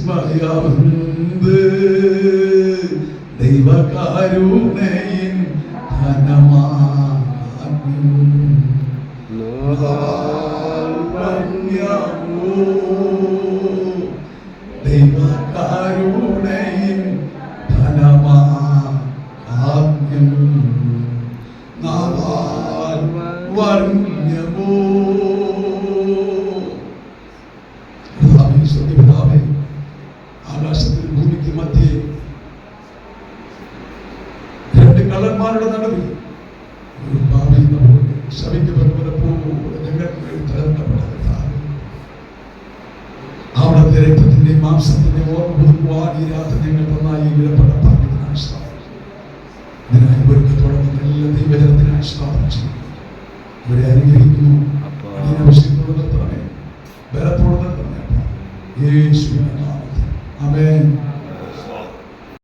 വിസ്മയമുണ്ട് ദൈവകാരുണയിൻ ദൈവകാരുണയിൻ ധനമാഗ്യം നാവാൽ വർണ്യമോ. സത്യപിതാവേ, ആകാശത്തിൽ ഭൂമിക്ക് മധ്യേ രണ്ട് കള്ളന്മാരുടെ നടുവിൽ ഒരു പാപി നമ്മുടെ ശവിക്കപ്പെട്ടവരെ പോലെ ഞങ്ങൾക്ക് വേണ്ടി തകർക്കപ്പെട്ടത്. അവിടുത്തെ രക്തത്തിന്റെ മാംസത്തിന്റെ ഓർമ്മ പുതുക്കുവാൻ ഈ രാത്രി ഞങ്ങൾ നന്നായി വിലപ്പെട്ട ഭാഗ്യത്തിനായി സ്ഥാപിച്ചു. ഇതിനായി ഒരുക്കത്തോടൊപ്പം എല്ലാ ദൈവജനത്തിനായി സ്ഥാപിച്ചു. ഇവരെ അനുഗ്രഹിക്കുന്നു. ബലത്തോടെ നിർത്തണേ യേശുവിന്റെ നാമത്തിൽ. ആമേൻ.